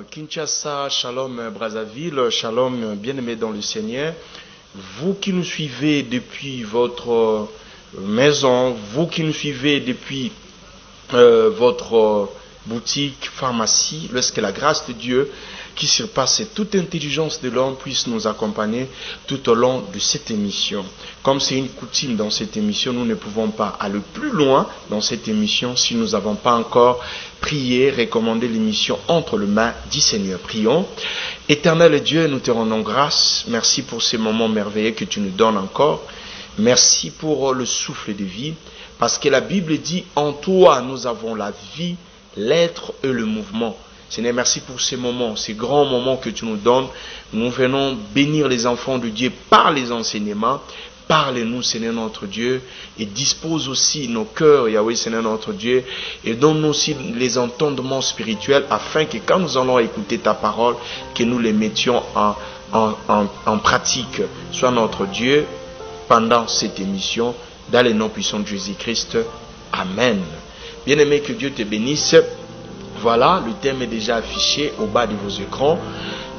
Kinshasa, Shalom Brazzaville, Shalom bien-aimés dans le Seigneur. Vous qui nous suivez depuis votre maison, vous qui nous suivez depuis votre boutique, pharmacie, lorsque la grâce de Dieu qui surpasse toute intelligence de l'homme puisse nous accompagner tout au long de cette émission. Comme c'est une coutume dans cette émission, nous ne pouvons pas aller plus loin dans cette émission si nous n'avons pas encore prié, recommandé l'émission entre les mains du Seigneur. Prions. Éternel Dieu, nous te rendons grâce. Merci pour ces moments merveilleux que tu nous donnes encore. Merci pour le souffle de vie. Parce que la Bible dit, en toi nous avons la vie, l'être et le mouvement. Seigneur, merci pour ces moments, ces grands moments que tu nous donnes. Nous venons bénir les enfants de Dieu par les enseignements. Parle-nous, Seigneur notre Dieu, et dispose aussi nos cœurs, Yahweh, Seigneur notre Dieu, et donne-nous aussi les entendements spirituels, afin que quand nous allons écouter ta parole, que nous les mettions en pratique. Sois notre Dieu pendant cette émission, dans les noms puissants de Jésus-Christ. Amen. Bien-aimé, que Dieu te bénisse. Voilà, le thème est déjà affiché au bas de vos écrans.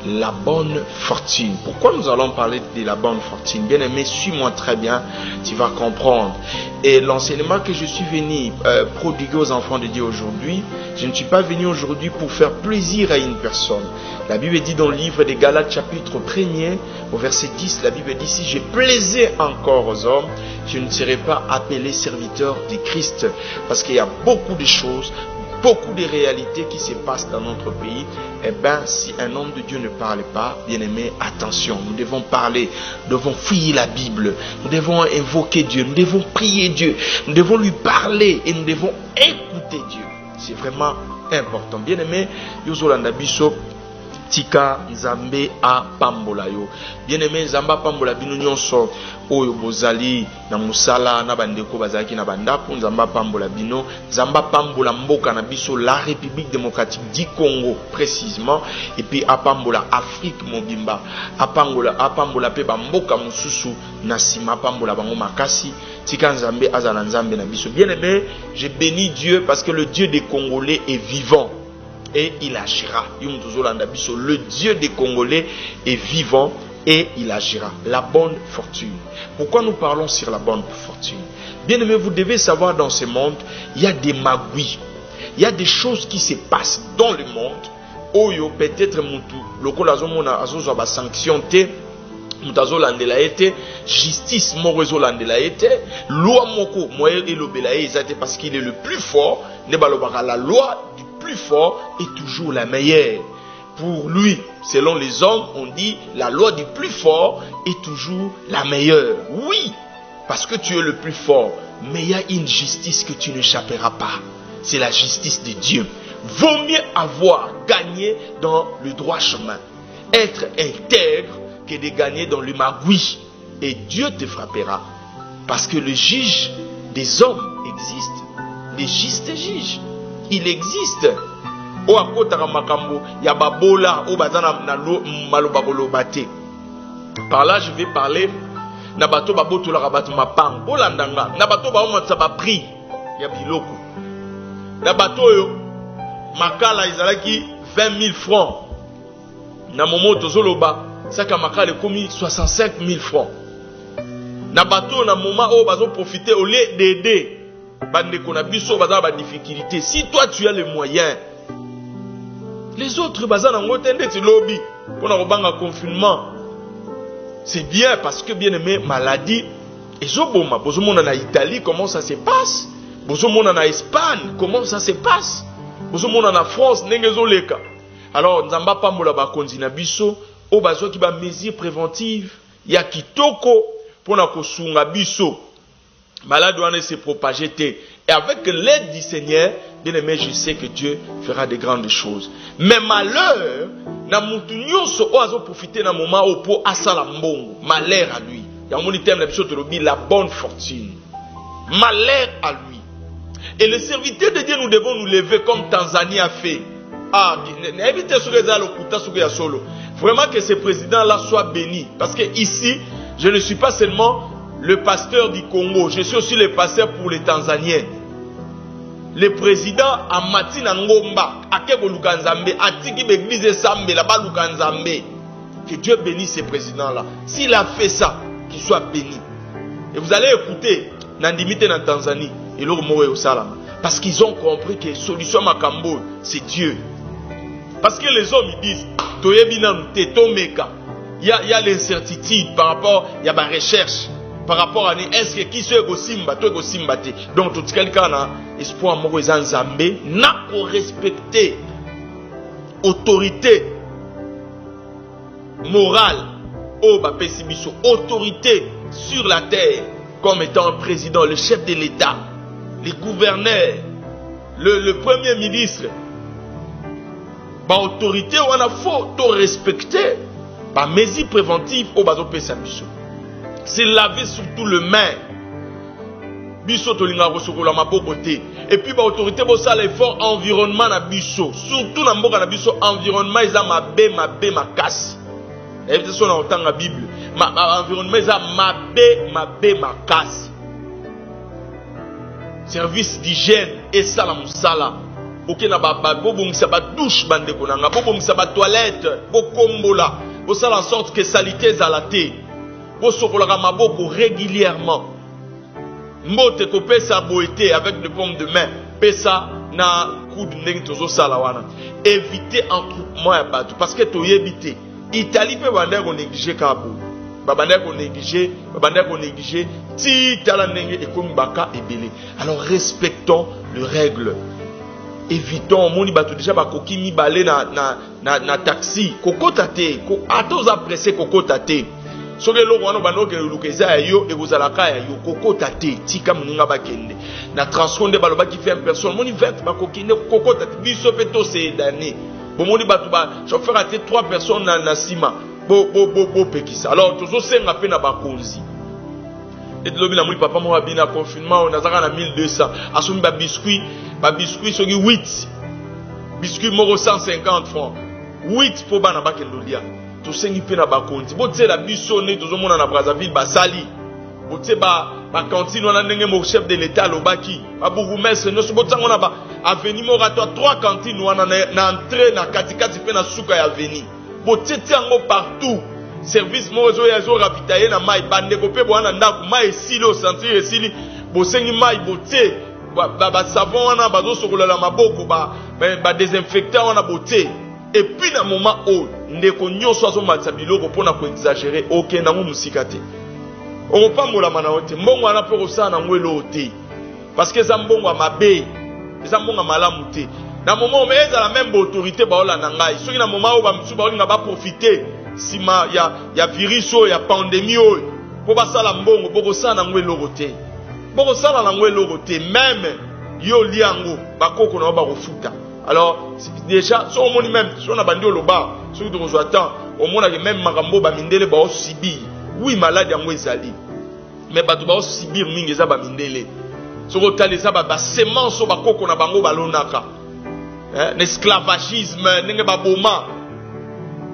La bonne fortune. Pourquoi nous allons parler de la bonne fortune? Bien-aimé, suis-moi très bien, tu vas comprendre. Et l'enseignement que je suis venu prodiguer aux enfants de Dieu aujourd'hui, je ne suis pas venu aujourd'hui pour faire plaisir à une personne. La Bible dit dans le livre des Galates chapitre 1er, au verset 10, la Bible dit, si je plaisais encore aux hommes, je ne serais pas appelé serviteur de Christ. Parce qu'il y a beaucoup de choses, beaucoup de réalités qui se passent dans notre pays. Eh bien, si un homme de Dieu ne parle pas, bien aimé, attention, nous devons parler, nous devons fouiller la Bible, nous devons invoquer Dieu, nous devons prier Dieu, nous devons lui parler et nous devons écouter Dieu. C'est vraiment important. Bien aimé, Yozolanda Biso, Tika Nzambe a pambola yo. Bien aimé, Nzamba pambola bino nyonso oyo bozali na musala na bandeko bazaki na bandako. Nzamba pambola bino, Nzamba pambola mboka na biso la République démocratique du Congo précisément, et puis apambola Afrique mobimba, apambola pe ba mboka mususu na sima pambola bango makasi. Tika Nzambe azala Nzambe na biso. Bien aimé, je bénis Dieu parce que le Dieu des Congolais est vivant. Et il agira. Le Dieu des Congolais est vivant et il agira. La bonne fortune. Pourquoi nous parlons sur la bonne fortune? Bien aimé, vous devez savoir, dans ce monde, il y a des magouilles. Il y a des choses qui se passent dans le monde. Oyo peut-être mutu. Loko lazomona azozo ba sanction te. Mutazo landela ete. Justice morezo landela ete. Loi moko moye elobela ezate parce qu'il est le plus fort. Ne balobaka la loi plus fort est toujours la meilleure. Pour lui, selon les hommes, on dit la loi du plus fort est toujours la meilleure. Oui, parce que tu es le plus fort, mais il y a une justice que tu n'échapperas pas. C'est la justice de Dieu. Vaut mieux avoir gagné dans le droit chemin, être intègre, que de gagner dans le magouille. Et Dieu te frappera. Parce que le juge des hommes existe. Les justes juges. Il existe. O akotaka makambo ya babola o bazana na maloba kolobate. Par là je vais parler na bato babotola ka bato mapang bolandanga na bato ba omatsa ba prix ya biloko. Na bato yo makala ezalaki 20 000 francs. Na momoto zoloba saka makala komi 65 000 francs. Na bato na moma o bazo profiter au lieu d'aider. Si toi tu as les moyens, les autres confinement, c'est bien parce que bien aimé maladie et zoboma bozomona na Italie comment ça se passe, bozomona na Espagne comment ça se passe, bozomona na France nengezoleka. Alors nzamba pambola ba konzi na biso o bazo ki ba mesure préventive ya kitoko pona kosunga biso. Malade doit se propager. Et avec l'aide du Seigneur, bien aimé, je sais que Dieu fera de grandes choses. Mais malheur, na mutu nyonso oazo profiter na moment au po asala mbongo. Malheur à lui. Ya moni terme la biso tolobi la bonne fortune. Malheur à lui. Et les serviteurs de Dieu, nous devons nous lever comme Tanzanie a fait. Ah, évitez ce que ça le kuta ce que ya solo. Vraiment que ce président là soit béni, parce que ici, je ne suis pas seulement le pasteur du Congo, je suis aussi le pasteur pour les Tanzaniens. le président a Matina Ngomba, Akebo Lukanzambe, Atiki Beglize Sambe, là-bas Lukanzambe. Que Dieu bénisse ces présidents-là. S'il a fait ça, qu'il soit béni. Et vous allez écouter, Nandimite en Tanzanie, et l'autre Moé au Salama. Parce qu'ils ont compris que la solution Makambo, c'est Dieu. Parce que les hommes, ils disent, il y a l'incertitude par rapport, il y a ma recherche. Par rapport à est-ce que qui soit Gosimba, toi Gosimba. Donc, tout quelqu'un a espoir, moi, Zambé, n'a pas respecté autorité morale, autorité sur la terre, comme étant un président, le chef de l'État, les gouverneurs, le premier ministre. Autorité, on a faut respecter. Mesures préventives au bateau Pessabiso. C'est laver surtout le main. Biso tolinga rosokola mabokote. Et puis autorité bossa l'effort environnement na biso. Surtout na mboka na biso environnement isa mabe makasi. Et c'est ça dans la Bible. Environnement isa mabe makasi. Service d'hygiène et ça la musala. Ok na ba bobongisa ba douche bande konanga, bobongisa ba toilette, bokombola. Pour ça en sorte que salité zalate. Pour sokola maboko régulièrement. Mbote ko pesa boité avec des pommes de main. Pesa na coup de ndenge tozo sala wana. Éviter entroupement ya bato parce que to yebité. Italie pe bande ko négliger kabo. Bande ko négliger ti tala ndenge ekomi baka ebele. Alors respectons les règles. Évitons moni bato déjà bakoki mibale na taxi kokota te ko atoza pressé kokota te soki eloko wana banoke lukeza ya yo ekozalaka ya yo kokota te tika muninga bakende na transport nde balobaki fait personne moni 20 bakoki ne kokota te biso pe to se dane bomoni bato ba chauffeur ate 3 personnes na sima bo pekisa alors tozo senga pe na bakonzi et de l'objet, la papa m'a bien à confinement, on a na 1200. Assumi ba biscuit soki 8. Biscuit moro 150 francs. 8 pour bana ba kendolia. To sengi pe na ba konti. Bo tse la bisonné tozo mona na Brazzaville ba sali. Bo tse ba cantine wana ndenge mo chef de l'état lobaki. Ba bourgmestre no so bo tsango na ba avenue moratoire 3 cantines wana na entrée na katikati pe na suka ya avenue. Bo tse tiango partout. Service mozo ya zo ravitailler na mai bande ko pe bwana ndako mai esili o sentir esili bosengi mai bote ba savon wana bazo sokola la maboko ba désinfectant wana bote et puis na moment o ndeko nyonso azo matsa biloko pona ko exagérer OK na musika te on pa mola mana ote mbongo wana pe ko sa na ngwelo ote parce que za mbongo mabe za mbongo malamu te na moment o meza la même autorité ba ola na ngai soki na moment o ba msuba olinga ba profiter sima ya virus ya pandémie po basala mbongo boko sana ngwelo roté boko sala na ngwelo roté même yo liango bakoko na ba kofuta alors déjà so moni même so na bandi oloba so to ko attend au mona que même makambo ba mindele ba osibir oui malade yango ezali mais bato ba osibir mingi za ba mindele so ko talisa ba semence ba koko na bango balonaka l'esclavagisme ndenge ba boma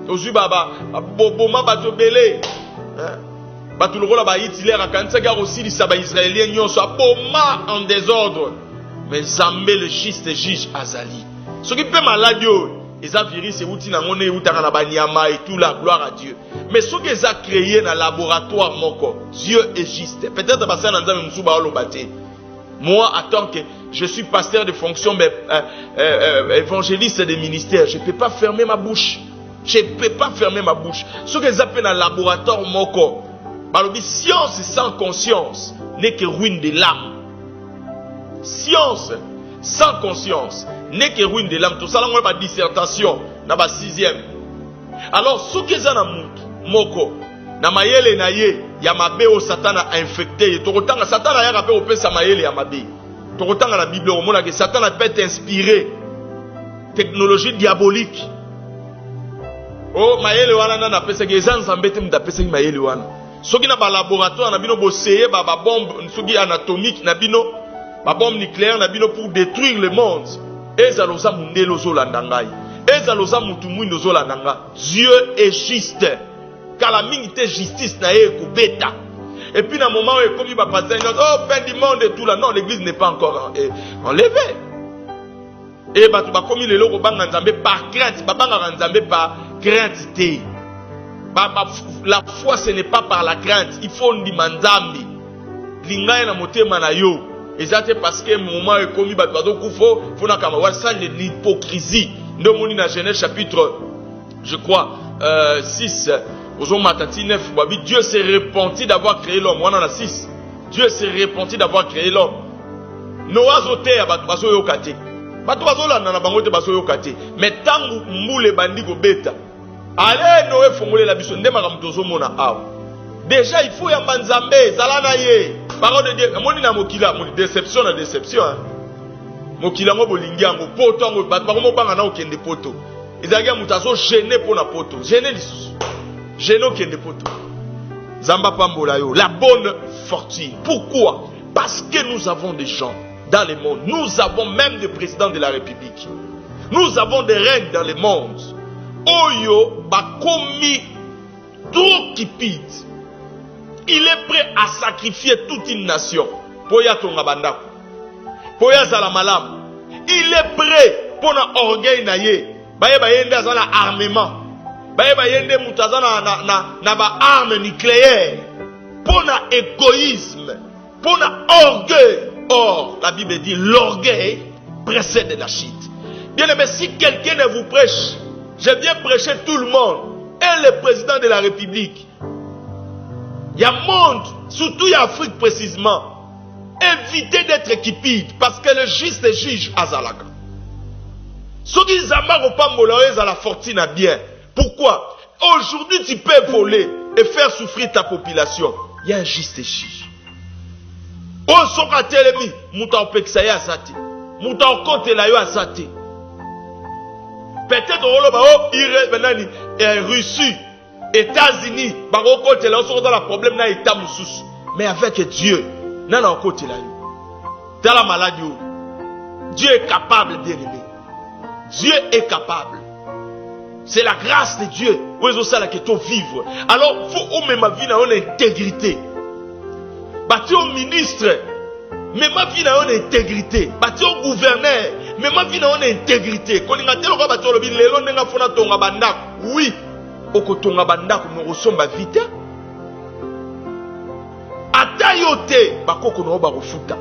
Aujourd'hui, boma bato belé, bato lokola ba Hitler akanisa ga aussi les Israéliens nyonso boma en désordre, mais Zambé le juste juge azali. Ce qui peut malade ils ont virus et outils na ngone utaka na banyama et tout la gloire à Dieu. Mais ce qu'ils ont créé dans laboratoire moko, Dieu est juste. Peut-être parce que nzambe musuba olobate. Moi, en tant que je suis pasteur de fonction, évangéliste de ministère, je ne peux pas fermer ma bouche. Je ne peux pas fermer ma bouche. Ce que j'appelle un laboratoire moko, science sans conscience n'est que ruine de l'âme. Science sans conscience n'est que ruine de l'âme. Tout ça, là, on a ma dissertation dans ma 6e. Alors, ce que j'ai na moko, na mayele na ye, ya mabe o Satan a infecté. Tokotanga Satan a rappelé au pesa mayele ya mabe. Tokotanga la Bible au monde que Satan a peut inspiré technologie diabolique. Oh mayele wana na pesa ke zanzambe te mda pesa mayele wana soki na ba laboratoire na bino boseye ba bombe soki anatomique na bino ba bombe nucléaire na bino pour détruire le monde ezaloza mundelo zolanda ngai ezaloza mutu mwindo zolanda nga Dieu est juste kala mingi te justice na ye kubeta et puis na moment où comme ba passer oh fin du monde et tout là non l'église n'est pas encore enlevée Et bah tu vas comme il est là banga nzambe par crainte, banga nzambe par crainte té. La foi ce n'est pas par la crainte, il faut ndima nzambe. Linga na motema na yo. Exactement parce que moment est commis bah tu kufo, faut na kama wa ça l'hypocrisie. Ndomoni na Genèse chapitre je crois 6 Dieu s'est repenti d'avoir créé l'homme. On en a 6. Dieu s'est repenti d'avoir créé l'homme. Noah zoté ya batu baso yokate. Batu baso la na bango te baso yokate. Mais tangu mbule bandi ko beta. Allez Noé fongole la biso ndema kamtozo mona aw. Déjà il faut ya manzambe zalana ye. Parole de Dieu, moni na mokila, moni déception na déception hein. Mokila ngo bolingi yango poto ngo batu bako banga na okende poto. Ezaki mutazo gêné pour na poto. Gêné lisusu. Gêné okende poto. Zamba pambola yo, la bonne fortune. Pourquoi? Parce que nous avons des gens dans le monde. Nous avons même des présidents de la République. Nous avons des règnes dans le monde. Oyo bakomi trop kipide. Il est prêt à sacrifier toute une nation. Poya tonga bandako. Poya zala malam. Il est prêt pour na orgueil na ye. Baye bayende azana armement. Baye bayende mutazana na ba arme nucléaire. Pour na égoïsme. Pour na orgueil. Or, la Bible dit l'orgueil précède la chute. Bien aimé, si quelqu'un ne vous prêche, je viens prêcher tout le monde. Et le président de la République. Il y a monde, surtout en Afrique précisément. Évitez d'être cupide parce que le juste juge Azalaka. Ceux qui zamar au pamboloès à la fortune à bien. Pourquoi? Aujourd'hui tu peux voler et faire souffrir ta population. Il y a un juste juge. Oh soka telemi, muta opeksa ya zate. Muta okote la yo azate. Peut-être Russie, États-Unis, barokote la yo dans la problème na état mususu. Mais avec Dieu, nana okote la yo. Dans la maladie, Dieu est capable d'aimer. Dieu est capable. C'est la grâce de Dieu. Où est-ce que tu vivre? Alors, il faut même ma vie dans l'intégrité. Bâtir au ministre, mais ma vie dans l'intégrité. Bâtir au gouverneur, mais ma vie dans l'intégrité. Quand on a dit que bâtir le bilan, on a fait tonga banda. Oui, au tonga banda comme nous ressemble vite. Atayote, bakoko no barufuta.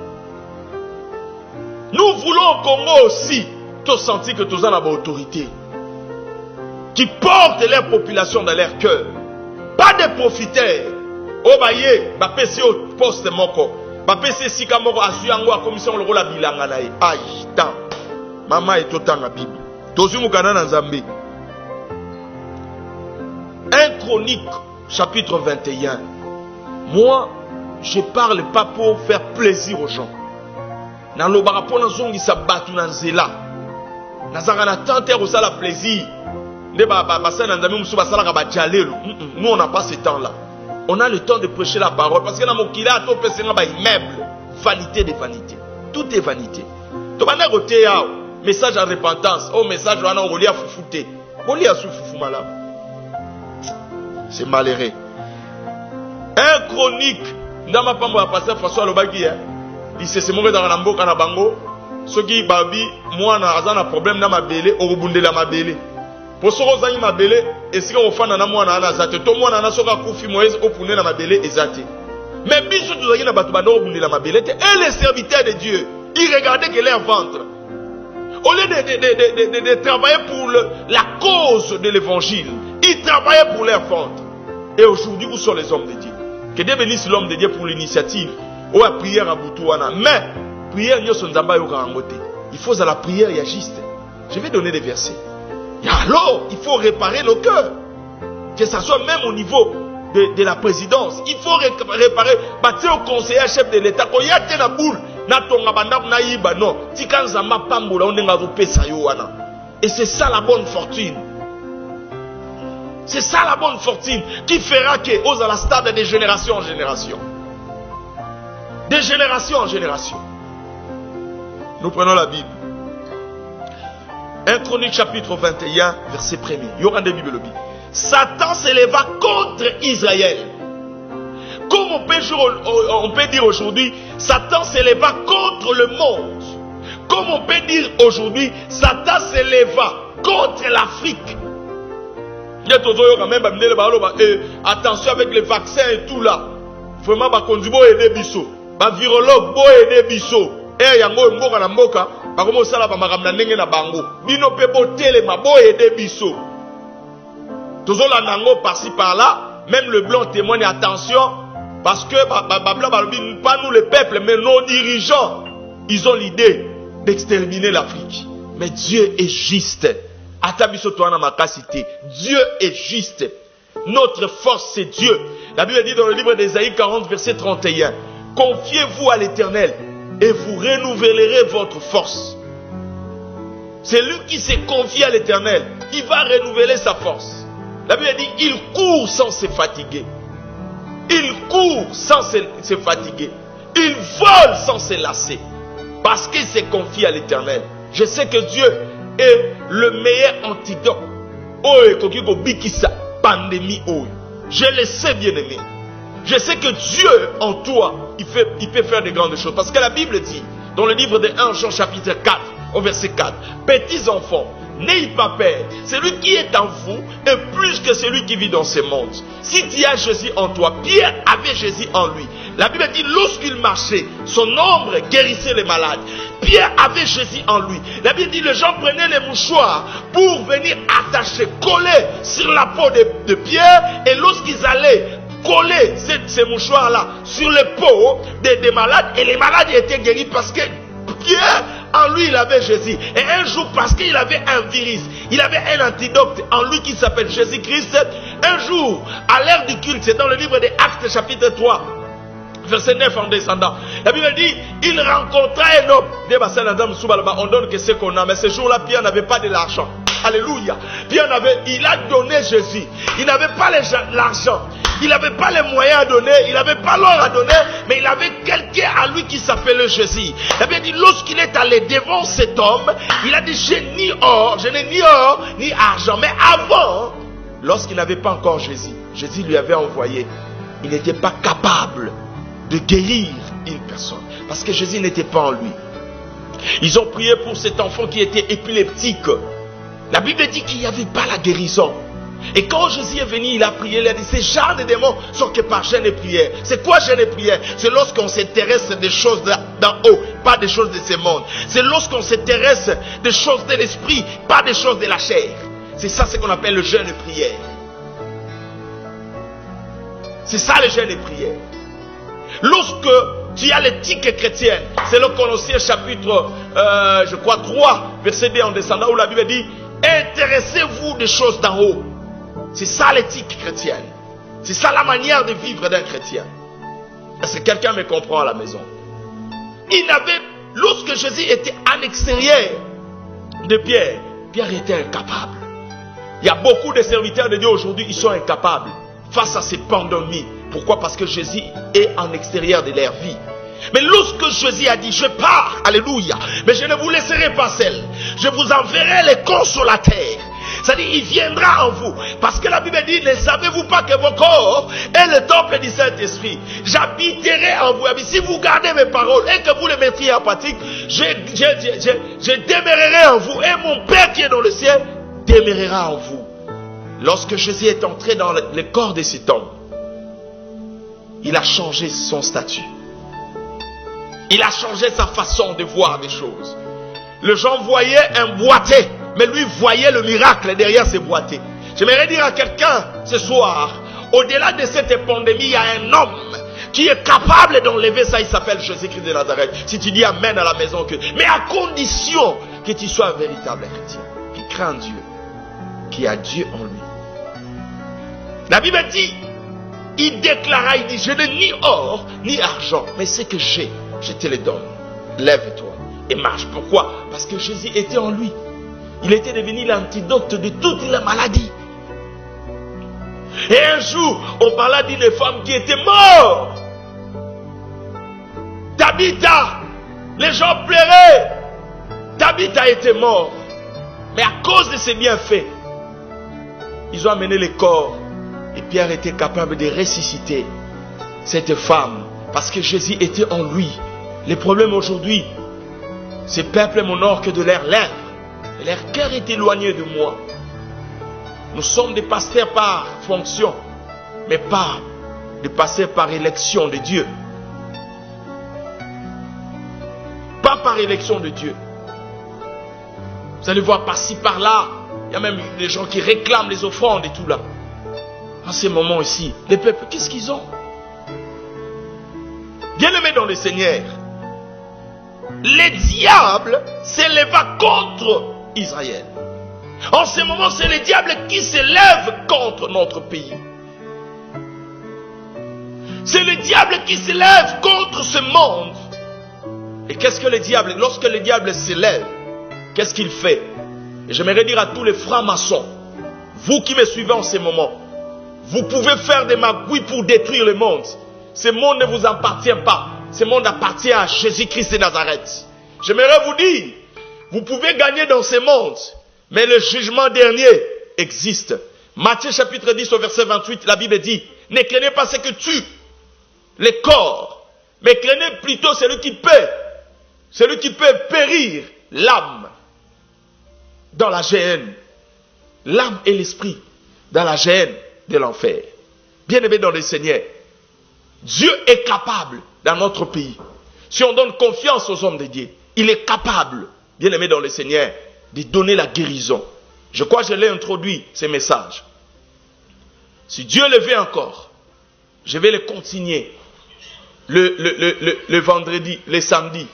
Nous voulons au Congo aussi. Tu sens que tu as une autorité qui porte leur population dans leur cœur. Pas de profiteurs. Oh baye, ba pesi au poste moko. Ba pesi sika moko asuyango a commission le rôle la bilanga na ye. Aïe, tant. Maman est autant la Bible. Tozu mukana na Nzambe. 1 Chronique chapitre 21. Moi, je parle pas pour faire plaisir aux gens. Dans le barapona zongi sa batu na nzela. Nazaka na tenter au sala plaisir. Nous on n'a pas ce temps-là. On a le temps de prêcher la parole. Parce que dans mon kila, tout peut se faire immeuble. Vanité de vanité. Tout est vanité. Tu vas côté message en repentance. Oh, message on a relié à foufouté. Relié à foufou malade. C'est malheureux. 1 Chronique. Dans ma femme, on va passer François Lobaki. Il s'est semé dans la mboka na bango. Ceux qui babi, moi, on a un problème dans ma belle, au bout de la ma belle. Pour ceux qui ont ma belle, et si on fait un moi, on a zate, tout le monde a soka koufi moïse au poulet dans ma belle et zate. Mais bien sûr, tout le monde a battu au bout de la ma belle. Et les serviteurs de Dieu, ils regardaient que leur ventre. Au lieu de travailler pour la cause de l'évangile, ils travaillaient pour leur ventre. Et aujourd'hui, où sont les hommes de Dieu? Que Dieu bénisse l'homme de Dieu pour l'initiative. Ou la prière à Boutouana. Mais, prière, il faut à la prière, il y a juste. Je vais donner des versets. Et alors, il faut réparer nos cœurs. Que ce soit même au niveau de la présidence. Il faut réparer. Bâtir au conseiller chef de l'État. Quand il y a une boule, et c'est ça la bonne fortune. C'est ça la bonne fortune qui fera que aux à la stade de génération en génération. De génération en génération. Nous prenons la Bible. 1 Chronique chapitre 21, verset 1er. Il y aura des Bibles. Satan s'éleva contre Israël. Comme on peut dire aujourd'hui, Satan s'éleva contre le monde, Comme on peut dire aujourd'hui, Satan s'éleva contre l'Afrique. Attention avec les vaccins et tout là. Vraiment, aider biso. Virologue, aider biso. Et yango mboka na mboka, bakomo sala ba makamna ndenge na bango. Bino pe botele mabo aider biso. Tozola nango par-ci par-là, même le blanc témoigne attention parce que pas nous le peuple mais nos dirigeants, ils ont l'idée d'exterminer l'Afrique. Mais Dieu est juste. Dieu est juste. Notre force c'est Dieu. La Bible dit dans le livre d'Ésaïe 40 verset 31, confiez-vous à l'Éternel et vous renouvellerez votre force. C'est lui qui s'est confié à l'Éternel. Il va renouveler sa force. La Bible dit, il court sans se fatiguer. Il court sans se fatiguer. Il vole sans se lasser. Parce qu'il s'est confié à l'Éternel. Je sais que Dieu est le meilleur antidote. Pandémie. Je le sais, bien aimé. Je sais que Dieu en toi, il peut faire de grandes choses. Parce que la Bible dit, dans le livre de 1 Jean chapitre 4, au verset 4, petits enfants, n'ayez pas peur. Celui qui est en vous est plus que celui qui vit dans ce monde. Si tu as Jésus en toi, Pierre avait Jésus en lui. La Bible dit, lorsqu'il marchait, son ombre guérissait les malades. Pierre avait Jésus en lui. La Bible dit, les gens prenaient les mouchoirs pour venir attacher, coller sur la peau de Pierre. Et lorsqu'ils allaient coller ces mouchoirs-là sur les peaux des malades, et les malades étaient guéris parce que Pierre, en lui, il avait Jésus. Et un jour, parce qu'il avait un virus, il avait un antidote en lui qui s'appelle Jésus-Christ. Un jour, à l'heure du culte, c'est dans le livre des Actes, chapitre 3, verset 9 en descendant. La Bible dit, il rencontra un homme. On donne que ce qu'on a. Mais ce jour-là, Pierre n'avait pas de l'argent. Alléluia. Pierre il a donné Jésus. Il n'avait pas l'argent. Il n'avait pas les moyens à donner, il n'avait pas l'or à donner, mais il avait quelqu'un à lui qui s'appelait Jésus. Il avait dit, lorsqu'il est allé devant cet homme, il a dit, je n'ai ni or, ni argent. Mais avant, lorsqu'il n'avait pas encore Jésus, Jésus lui avait envoyé. Il n'était pas capable de guérir une personne, parce que Jésus n'était pas en lui. Ils ont prié pour cet enfant qui était épileptique. La Bible dit qu'il n'y avait pas la guérison. Et quand Jésus est venu, il a prié, il a dit, ces genres de démons sont que par jeûne et prière. C'est quoi jeûne et prière? C'est lorsqu'on s'intéresse des choses d'en haut, pas des choses de ce monde. C'est lorsqu'on s'intéresse des choses de l'esprit, pas des choses de la chair. C'est ça ce qu'on appelle le jeûne et prière. C'est ça le jeûne et prière. Lorsque tu as l'éthique chrétienne, c'est le Colossiens chapitre, je crois 3, verset 2 en descendant, où la Bible dit, intéressez-vous des choses d'en haut. C'est ça l'éthique chrétienne. C'est ça la manière de vivre d'un chrétien. Est-ce que quelqu'un me comprend à la maison? Lorsque Jésus était à l'extérieur de Pierre, Pierre était incapable. Il y a beaucoup de serviteurs de Dieu aujourd'hui, ils sont incapables face à ces pandémies. Pourquoi? Parce que Jésus est en extérieur de leur vie. Mais lorsque Jésus a dit, je pars, alléluia, mais je ne vous laisserai pas seul. Je vous enverrai les consolateurs. C'est-à-dire, il viendra en vous. Parce que la Bible dit, ne savez-vous pas que vos corps est le temple du Saint-Esprit? J'habiterai en vous. Si vous gardez mes paroles et que vous les mettriez en pratique, je demeurerai en vous. Et mon Père qui est dans le ciel demeurera en vous. Lorsque Jésus est entré dans le corps de cet homme, il a changé son statut. Il a changé sa façon de voir des choses. Les gens voyaient un boité, mais lui voyait le miracle derrière ces boîtiers. J'aimerais dire à quelqu'un ce soir, au-delà de cette pandémie, il y a un homme qui est capable d'enlever ça. Il s'appelle Jésus-Christ de Nazareth. Si tu dis amen à la maison, mais à condition que tu sois un véritable chrétien, qui craint Dieu, qui a Dieu en lui. La Bible dit, il déclara, il dit, je n'ai ni or, ni argent, mais ce que j'ai, je te le donne. Lève-toi et marche. Pourquoi? Parce que Jésus était en lui. Il était devenu l'antidote de toutes les maladies. Et un jour, on parla d'une femme qui était morte. Tabitha, les gens pleuraient. Tabitha était mort. Mais à cause de ses bienfaits, ils ont amené le corps. Et Pierre était capable de ressusciter cette femme. Parce que Jésus était en lui. Le problème aujourd'hui, Ces peuples m'honorent que de leurs lèvres, et leur cœur est éloigné de moi. Nous sommes des pasteurs par fonction, mais pas des pasteurs par élection de Dieu. Pas par élection de Dieu. Vous allez voir par-ci, par-là, il y a même des gens qui réclament les offrandes et tout là. En ces moments ici, les peuples, qu'est-ce qu'ils ont? Bien-aimés dans le Seigneur, les diables s'élèvent contre Israël. En ce moment, c'est les diables qui s'élèvent contre notre pays. C'est le diable qui s'élève contre ce monde. Et qu'est-ce que le diable, lorsque le diable s'élève, qu'est-ce qu'il fait? Et j'aimerais dire à tous les francs-maçons, vous qui me suivez en ce moment, vous pouvez faire des magouilles pour détruire le monde. Ce monde ne vous appartient pas. Ce monde appartient à Jésus-Christ de Nazareth. J'aimerais vous dire, vous pouvez gagner dans ce monde, mais le jugement dernier existe. Matthieu chapitre 10 au verset 28, la Bible dit, ne craignez pas ce que tue les corps, mais craignez plutôt celui qui peut périr l'âme dans la géhenne. L'âme et l'esprit dans la géhenne de l'enfer. Bien-aimés dans le Seigneur, Dieu est capable dans notre pays. Si on donne confiance aux hommes de Dieu, il est capable, bien-aimés dans le Seigneur, de donner la guérison. Je crois que je l'ai introduit, ces messages. Si Dieu le veut encore, je vais le continuer. Le vendredi, le samedi,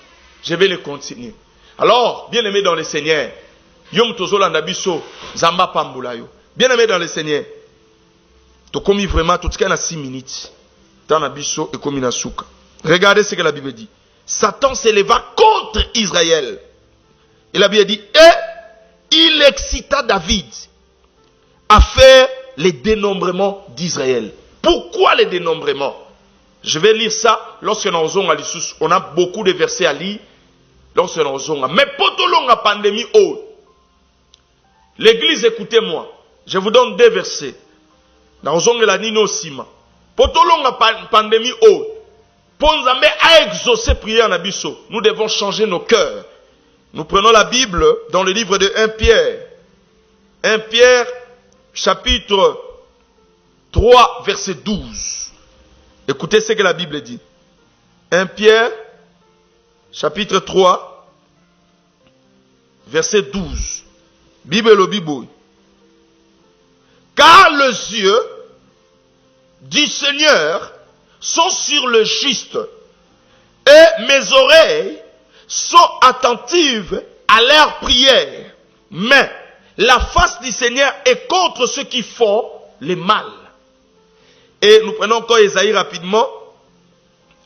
je vais le continuer. Alors, bien-aimés dans le Seigneur, Yom Tozolanda Biso, Zamba Pambulayo. Bien-aimés dans le Seigneur, tu commis vraiment tout ce qu'il y a 6 minutes. Dans la Biso et comme Souka. Regardez ce que la Bible dit. Satan s'éleva contre Israël. Et la Bible dit, et il excita David à faire les dénombrements d'Israël. Pourquoi les dénombrements? Je vais lire ça lorsque nous avons on a beaucoup de versets à lire. Lorsque nous avons. Mais potolong a pandémie haut. L'église, écoutez-moi. Je vous donne 2 versets. Nous avons la Nino Sima. Potolonga pandémie haut. Ponzambe a exaucé prière na biso. Nous devons changer nos cœurs. Nous prenons la Bible dans le livre de 1 Pierre. 1 Pierre, chapitre 3, verset 12. Écoutez ce que la Bible dit. 1 Pierre, chapitre 3, verset 12. Bible le Bible. Car les yeux du Seigneur sont sur le juste et mes oreilles sont attentives à leurs prières. Mais la face du Seigneur est contre ceux qui font le mal. Et nous prenons encore Ésaïe rapidement.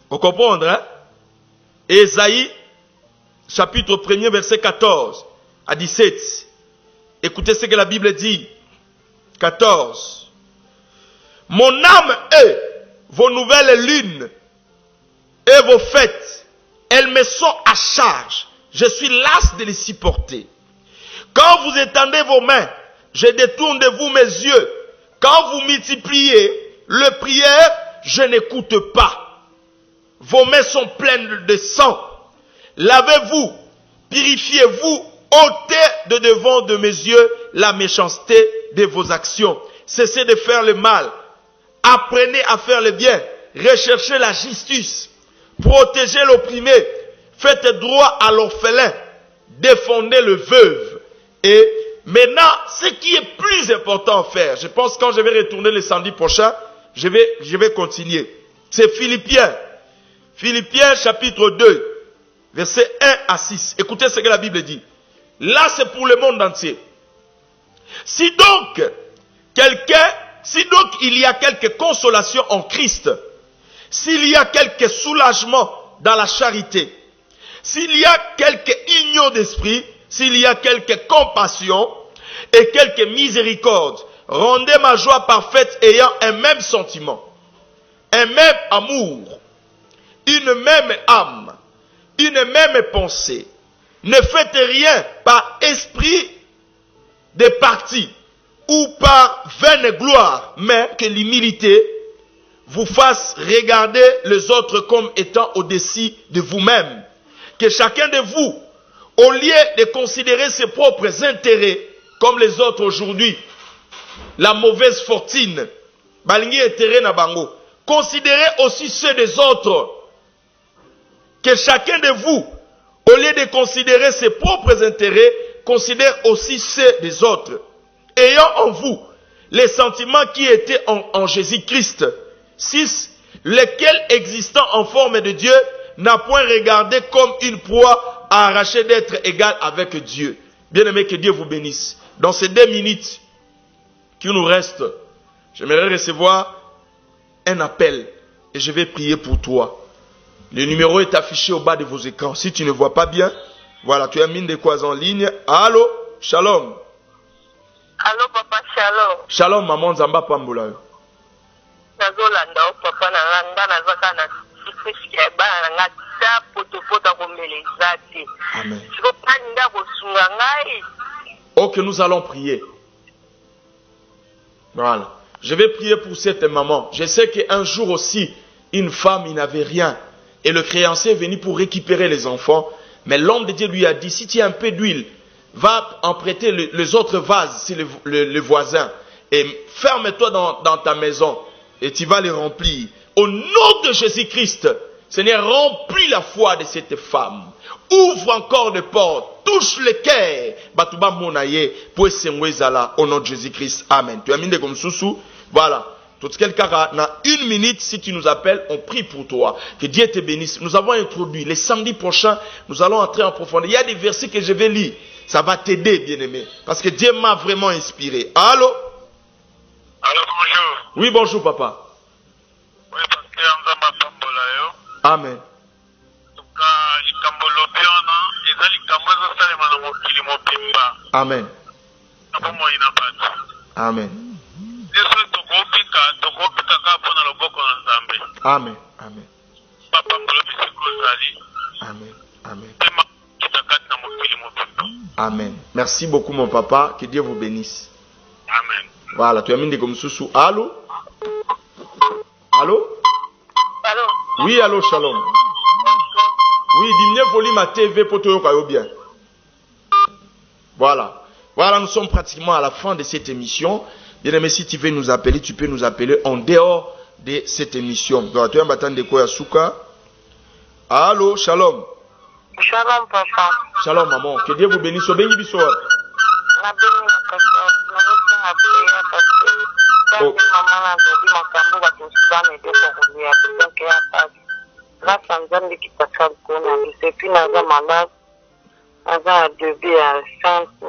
Vous comprenez, hein? Ésaïe, chapitre 1er, verset 14 à 17. Écoutez ce que la Bible dit. 14. Mon âme est vos nouvelles lunes et vos fêtes. Elles me sont à charge. Je suis las de les supporter. Quand vous étendez vos mains, je détourne de vous mes yeux. Quand vous multipliez le prière, je n'écoute pas. Vos mains sont pleines de sang. Lavez-vous, purifiez-vous, ôtez de devant de mes yeux la méchanceté de vos actions. Cessez de faire le mal. Apprenez à faire le bien. Recherchez la justice. Protégez l'opprimé. Faites droit à l'orphelin. Défendez le veuve. Et maintenant, ce qui est plus important à faire, je pense que quand je vais retourner le samedi prochain, je vais continuer. C'est Philippiens. Philippiens chapitre 2, versets 1 à 6. Écoutez ce que la Bible dit. Là, c'est pour le monde entier. Si donc il y a quelque consolation en Christ, s'il y a quelque soulagement dans la charité, s'il y a quelque union d'esprit, s'il y a quelque compassion et quelque miséricorde, rendez ma joie parfaite ayant un même sentiment, un même amour, une même âme, une même pensée. Ne faites rien par esprit de parti ou par vaine gloire, mais que l'humilité vous fasse regarder les autres comme étant au-dessus de vous-même. Que chacun de vous au lieu de considérer ses propres intérêts comme les autres aujourd'hui, la mauvaise fortune, balingi intérêt na bango, considérez aussi ceux des autres. Que chacun de vous, au lieu de considérer ses propres intérêts, considère aussi ceux des autres. Ayant en vous les sentiments qui étaient en Jésus-Christ. 6. Lequel existant en forme de Dieu n'a point regardé comme une proie à arracher d'être égal avec Dieu. Bien-aimé, que Dieu vous bénisse. Dans ces 2 minutes qui nous restent, j'aimerais recevoir un appel et je vais prier pour toi. Le numéro est affiché au bas de vos écrans. Si tu ne vois pas bien, voilà, tu as mis des quoi en ligne. Allô, shalom. Allô, papa, shalom. Shalom, maman Zamba Pamboula. Nazolanda o papa na nga nazaka na sifisi ya bana na nga ta poto komeleza te. Amen. Sikopaninga kosunga ngai. Ok, nous allons prier. Voilà. Je vais prier pour cette maman. Je sais qu'un jour aussi, une femme, il n'avait rien. Et le créancier est venu pour récupérer les enfants. Mais l'homme de Dieu lui a dit, si tu as un peu d'huile, va en prêter les autres vases, c'est le voisin. Et ferme-toi dans ta maison. Et tu vas les remplir. Au nom de Jésus-Christ, Seigneur, remplis la foi de cette femme. Ouvre encore des portes. Touche le cœur. Batuba monaye. Pour zala. Au nom de Jésus-Christ. Amen. Tu as mis des comme sous. Voilà. Tout quelqu'un dans 1 minute, si tu nous appelles, on prie pour toi. Que Dieu te bénisse. Nous avons introduit. Les samedis prochains, nous allons entrer en profondeur. Il y a des versets que je vais lire. Ça va t'aider, bien-aimé. Parce que Dieu m'a vraiment inspiré. Allô? Allô, bonjour. Oui, bonjour, papa. Oui, pasteur Nzamba Pambola yo. Amen. Tuka likambo lobiona, eza likambo ezosalema na mokili mobimba. Amen. Abomo ina batu. Amen. Yesu tokopika kaka mpona loboko na Nzambe. Amen. Amen. Bapambola bisiko ezali. Amen. Amen. Pema kitakati na mokili mobimba. Amen. Merci beaucoup, mon papa. Que Dieu vous bénisse. Amen. Voilà, tu as mis des comme sous. Allô? Allô? Allô? Oui, allô, shalom. Oui, dis-moi, volume à TV pour te bien. Voilà. Voilà, nous sommes pratiquement à la fin de cette émission. Bien aimé, si tu veux nous appeler, tu peux nous appeler en dehors de cette émission. Donc, tu as un bâton de quoi, Souka? Allô, shalom. Shalom, papa. Shalom, maman. Que Dieu vous bénisse. Au béni, bisous. Na beni na papa. Na rosa na priya papa. Oh. Mama na zodi makambo batusubane doko kulia kutoke hapa. La Tanzanie kitaka kuona nisepi na za malade. Naza debi ya sainte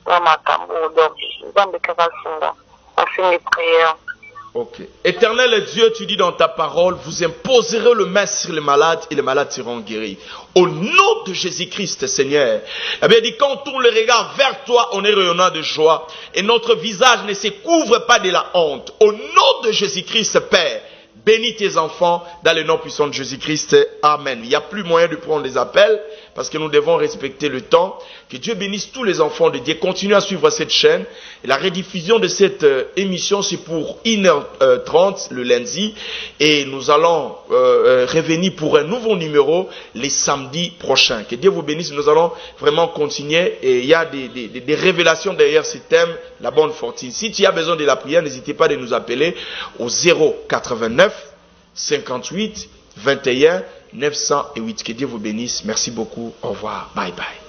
na makambo donc Nzambe kaka sunga. Afini prière. Ok. Éternel Dieu, tu dis dans ta parole, vous imposerez le main sur les malades et les malades seront guéris. Au nom de Jésus-Christ, Seigneur. Eh bien, dit, quand on tourne le regard vers toi, on est rayonnant de joie et notre visage ne se couvre pas de la honte. Au nom de Jésus-Christ, Père, bénis tes enfants dans le nom puissant de Jésus-Christ. Amen. Il n'y a plus moyen de prendre les appels parce que nous devons respecter le temps. Que Dieu bénisse tous les enfants de Dieu. Continuez à suivre cette chaîne. Et la rediffusion de cette émission, c'est pour 1h30 le lundi. Et nous allons revenir pour un nouveau numéro les samedis prochains. Que Dieu vous bénisse. Nous allons vraiment continuer. Et il y a des révélations derrière ce thème, la bonne fortune. Si tu as besoin de la prière, n'hésitez pas à nous appeler au 089 58 21 908. Que Dieu vous bénisse. Merci beaucoup. Au revoir. Bye bye.